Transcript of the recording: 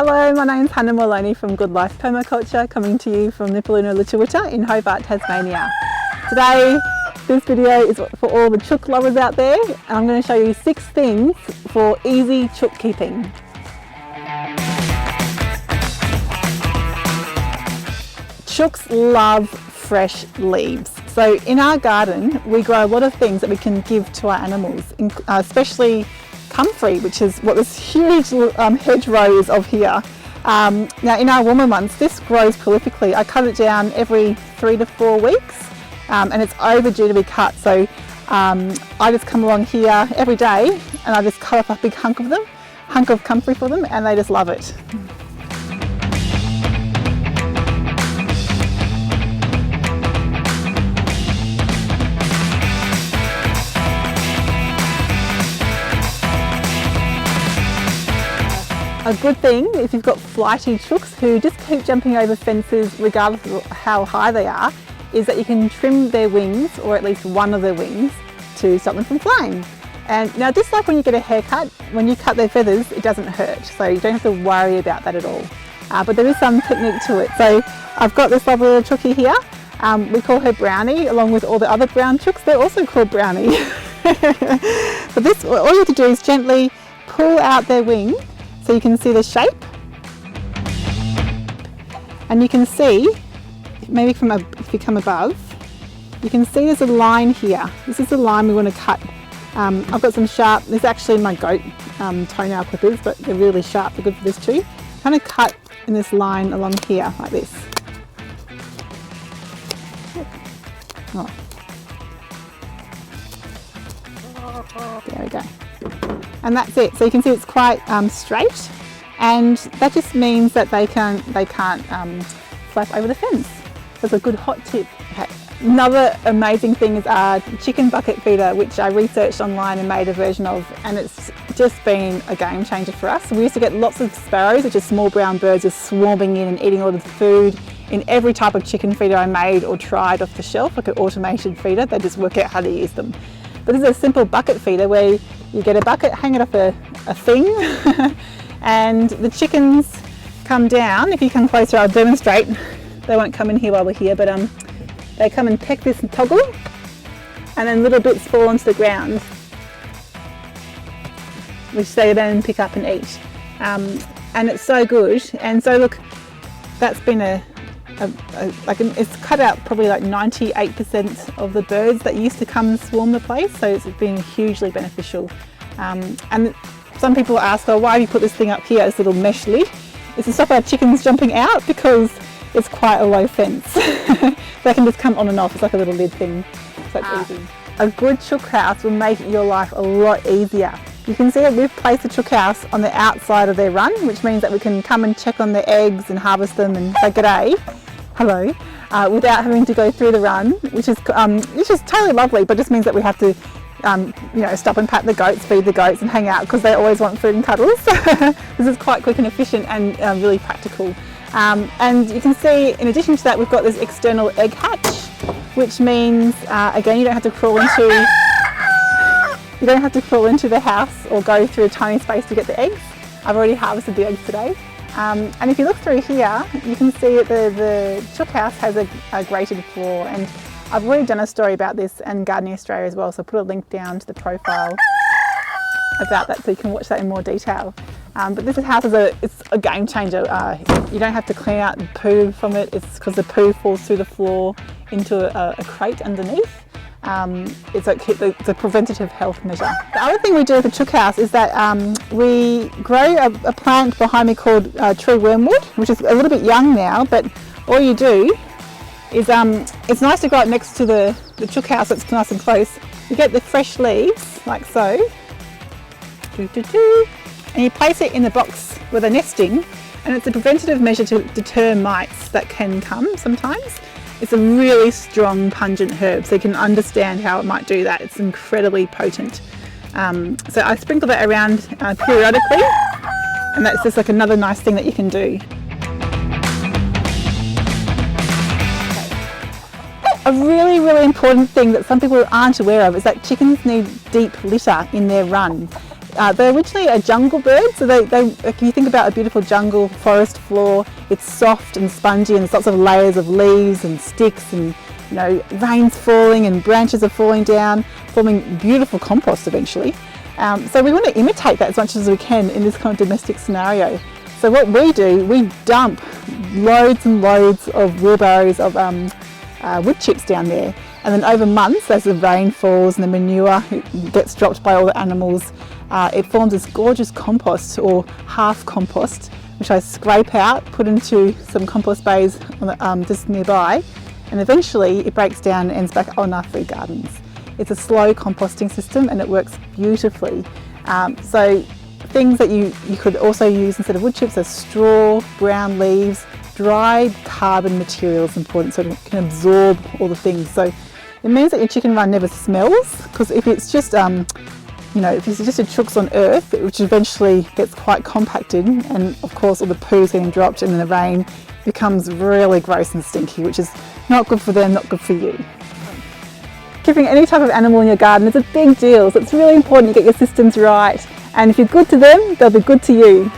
Hello, my name's Hannah Maloney from Good Life Permaculture, coming to you from Nipaluna Lutruwita in Hobart, Tasmania. Today, this video is for all the chook lovers out there, and I'm going to show you 6 things for easy chook keeping. Chooks love fresh leaves. So in our garden, we grow a lot of things that we can give to our animals, especially comfrey, which is what this huge hedgerow is of here. Now in our warmer months, this grows prolifically. I cut it down every 3 to 4 weeks, and it's overdue to be cut. So I just come along here every day and I just cut up a big hunk of comfrey for them, and they just love it. A good thing if you've got flighty chooks who just keep jumping over fences regardless of how high they are, is that you can trim their wings, or at least one of their wings, to stop them from flying. And now, just like when you get a haircut, when you cut their feathers, it doesn't hurt, so you don't have to worry about that at all. But there is some technique to it. So I've got this lovely little chookie here. We call her Brownie, along with all the other brown chooks. They're also called Brownie. But this, all you have to do is gently pull out their wing, so you can see the shape, and you can see, maybe if you come above, you can see there's a line here. This is the line we want to cut. I've got some sharp, this is actually my goat toenail clippers, but they're really sharp, they're good for this too. Kind of cut in this line along here, like this. Oh. There we go. And that's it. So you can see it's quite straight, and that just means that they can't flap over the fence. That's a good hot tip. Okay. Another amazing thing is our chicken bucket feeder, which I researched online and made a version of, and it's just been a game changer for us. We used to get lots of sparrows, which are small brown birds, just swarming in and eating all the food in every type of chicken feeder I made or tried off the shelf, like an automated feeder. They just work out how to use them. But this is a simple bucket feeder where you get a bucket, hang it off a thing, and the chickens come down. If you come closer, I'll demonstrate. They won't come in here while we're here, but they come and peck this toggle, and then little bits fall onto the ground, which they then pick up and eat. And it's so good. And so look, that's been it's cut out probably like 98% of the birds that used to come and swarm the place, so it's been hugely beneficial. And some people ask, oh, why have you put this thing up here, this little mesh lid? It's to stop our chickens jumping out, because it's quite a low fence. They can just come on and off. It's like a little lid thing, so it's easy. A good chook house will make your life a lot easier. You can see that we've placed the chook house on the outside of their run, which means that we can come and check on their eggs and harvest them and say g'day, hello, without having to go through the run, which is totally lovely, but just means that we have to stop and pat the goats, feed the goats and hang out, because they always want food and cuddles. This is quite quick and efficient and really practical. And you can see, in addition to that, we've got this external egg hatch, which means, again, you don't have to crawl into the house or go through a tiny space to get the eggs. I've already harvested the eggs today. And if you look through here, you can see that the chook house has a grated floor, and I've already done a story about this in Gardening Australia as well, so I'll put a link down to the profile about that so you can watch that in more detail. But this house is a game changer. You don't have to clean out the poo from it. It's because the poo falls through the floor into a crate underneath. It's a preventative health measure. The other thing we do with the chook house is that we grow a plant behind me called tree wormwood, which is a little bit young now, but all you do is, it's nice to grow it next to the chook house, so it's nice and close. You get the fresh leaves, like so, and you place it in the box where they're nesting, and it's a preventative measure to deter mites that can come sometimes. It's a really strong, pungent herb, so you can understand how it might do that. It's incredibly potent. So I sprinkle that around periodically, and that's just like another nice thing that you can do. A really, really important thing that some people aren't aware of is that chickens need deep litter in their run. They're originally a jungle bird, so if you think about a beautiful jungle forest floor, it's soft and spongy and there's lots of layers of leaves and sticks and rain's falling and branches are falling down, forming beautiful compost eventually. So we want to imitate that as much as we can in this kind of domestic scenario. So what we do, we dump loads and loads of wheelbarrows of wood chips down there, and then over months as the rain falls and the manure gets dropped by all the animals, it forms this gorgeous compost or half compost, which I scrape out, put into some compost bays on just nearby, and eventually it breaks down and ends back on our food gardens. It's a slow composting system and it works beautifully. So things that you could also use instead of wood chips are straw, brown leaves, dried carbon material is important so it can absorb all the things. So it means that your chicken run never smells, because if it's just if it's just a chooks on earth, which eventually gets quite compacted, and of course all the poo's getting dropped and then the rain becomes really gross and stinky, which is not good for them, not good for you. Keeping any type of animal in your garden is a big deal, so it's really important you get your systems right, and if you're good to them, they'll be good to you.